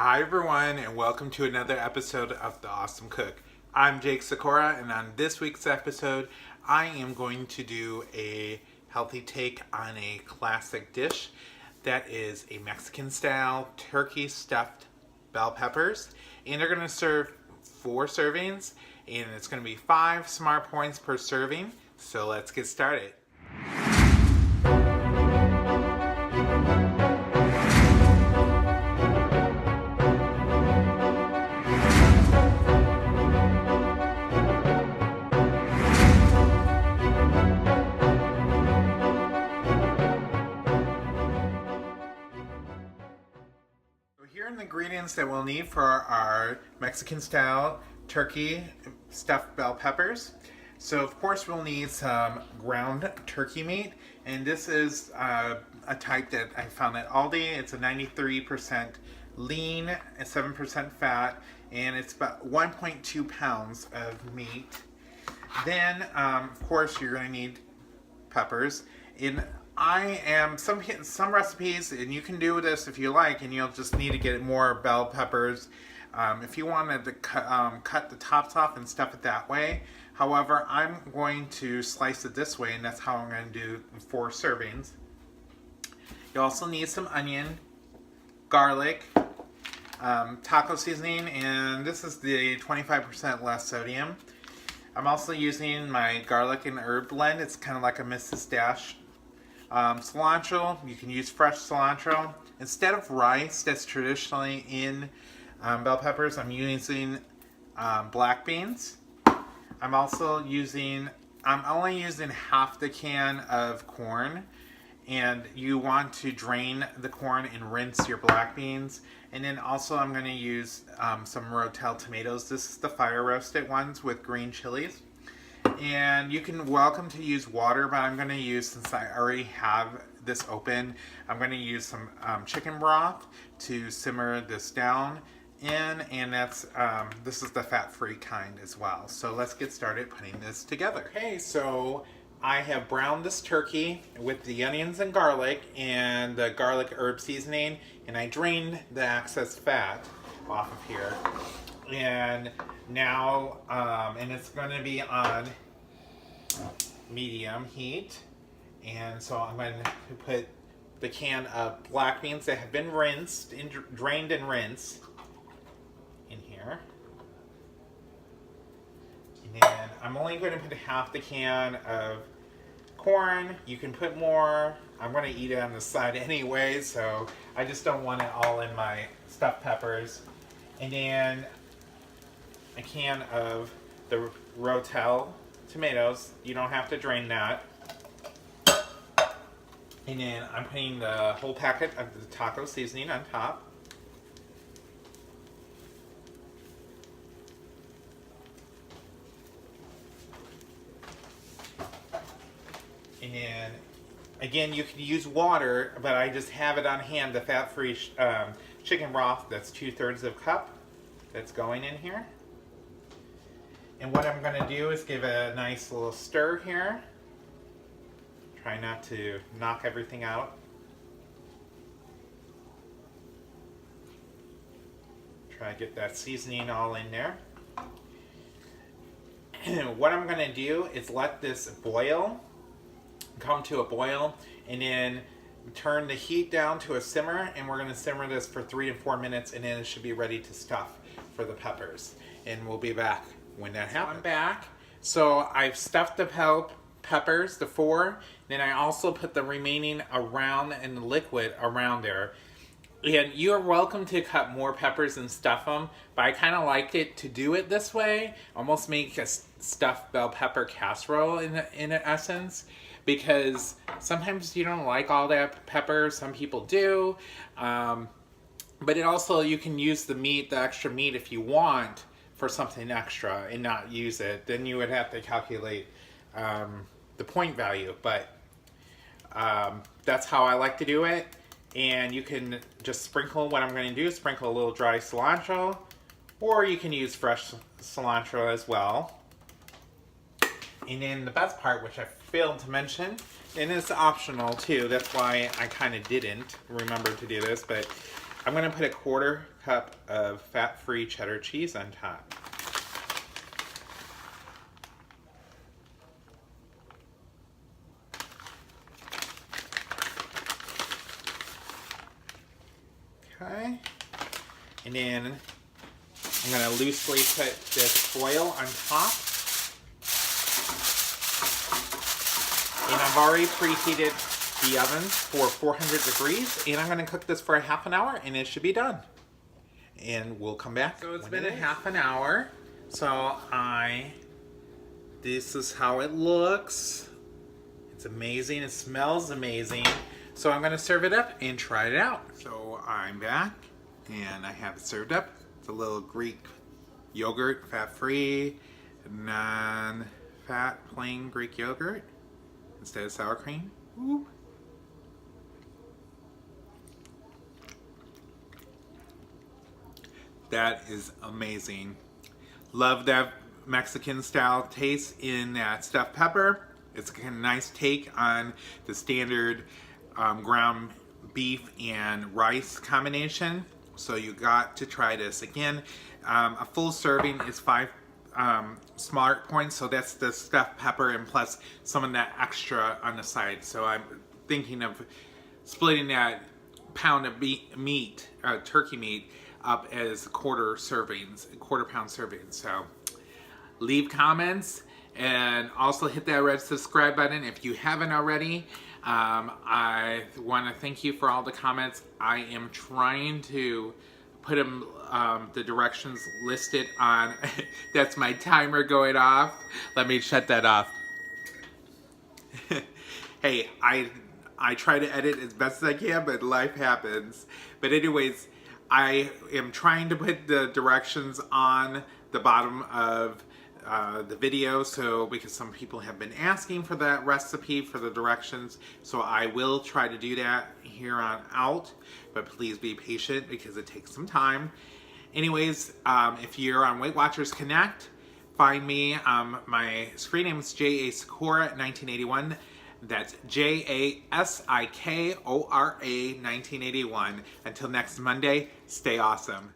Hi everyone, and welcome to another episode of The Awesome Cook. I'm Jake Sikora, and on this week's episode, I am going to do a healthy take on a classic dish that is a Mexican-style turkey stuffed bell peppers. And they're going to serve 4 servings, and it's going to be 5 smart points per serving. So let's get started. Here are the ingredients that we'll need for our Mexican style turkey stuffed bell peppers. So of course we'll need some ground turkey meat, and this is a type that I found at Aldi. It's a 93% lean and 7% fat, and it's about 1.2 pounds of meat. Then of course you're going to need peppers. Some recipes, and you can do this if you like, and you'll just need to get more bell peppers. If you wanted to cut the tops off and stuff it that way. However, I'm going to slice it this way, and that's how I'm going to do 4 servings. You also need some onion, garlic, taco seasoning, and this is the 25% less sodium. I'm also using my garlic and herb blend. It's kind of like a Mrs. Dash. Cilantro, you can use fresh cilantro. Instead of rice that's traditionally in bell peppers, I'm using black beans. I'm only using half the can of corn, and you want to drain the corn and rinse your black beans. And then also I'm going to use some Rotel tomatoes. This is the fire roasted ones with green chilies. And you can welcome to use water, but I'm going to use, since I already have this open, I'm going to use some chicken broth to simmer this down in, and this is the fat-free kind as well. So let's get started putting this together. Okay, so I have browned this turkey with the onions and garlic and the garlic herb seasoning, and I drained the excess fat off of here. And now, and it's going to be on medium heat. And so I'm going to put the can of black beans that have been rinsed, drained and rinsed, in here. And then I'm only going to put half the can of corn. You can put more. I'm going to eat it on the side anyway, so I just don't want it all in my stuffed peppers. And then a can of the Rotel tomatoes. You don't have to drain that. And then I'm putting the whole packet of the taco seasoning on top. And then, again, you can use water, but I just have it on hand, the fat-free chicken broth. That's 2/3 of a cup that's going in here. And what I'm going to do is give it a nice little stir here. Try not to knock everything out. Try to get that seasoning all in there. What I'm going to do is let this boil, come to a boil, and then turn the heat down to a simmer, and we're going to simmer this for 3 to 4 minutes, and then it should be ready to stuff for the peppers. And we'll be back when that happens. I'm back. So I've stuffed the peppers, the 4. Then I also put the remaining around in the liquid around there. And you're welcome to cut more peppers and stuff them, but I kind of like it to do it this way, almost make a stuffed bell pepper casserole in essence, because sometimes you don't like all that pepper. Some people do, but it also, you can use the meat, the extra meat, if you want for something extra and not use it. Then you would have to calculate the point value, but that's how I like to do it. And you can just sprinkle, what I'm going to do is sprinkle a little dry cilantro, or you can use fresh cilantro as well. And then the best part, which I failed to mention, and it's optional too, that's why I kind of didn't remember to do this, but I'm gonna put a 1/4 cup of fat-free cheddar cheese on top. Okay, and then I'm gonna loosely put this foil on top. And I've already preheated the oven for 400 degrees, and I'm gonna cook this for a half an hour, and it should be done. And we'll come back. So it's been a half an hour. So this is how it looks. It's amazing, it smells amazing. So I'm gonna serve it up and try it out. So I'm back, and I have it served up. It's a little Greek yogurt, fat-free, non-fat, plain Greek yogurt instead of sour cream. Ooh. That is amazing. Love that Mexican style taste in that stuffed pepper. It's a nice take on the standard ground beef and rice combination. So you got to try this. Again, a full serving is 5 smart points. So that's the stuffed pepper and plus some of that extra on the side. So I'm thinking of splitting that pound of meat, turkey meat, up as 1/4 servings, 1/4 pound servings. So leave comments and also hit that red subscribe button if you haven't already. I want to thank you for all the comments. I am trying to put them, the directions listed on. That's my timer going off. Let me shut that off. Hey, I try to edit as best as I can, but life happens. But anyways, I am trying to put the directions on the bottom of the video, so because some people have been asking for that recipe for the directions, so I will try to do that here on out, but please be patient because it takes some time. Anyways, if you're on Weight Watchers Connect, find me. My screen name is J.A. Sikora 1981. That's J-A-S-I-K-O-R-A 1981. Until next Monday, stay awesome.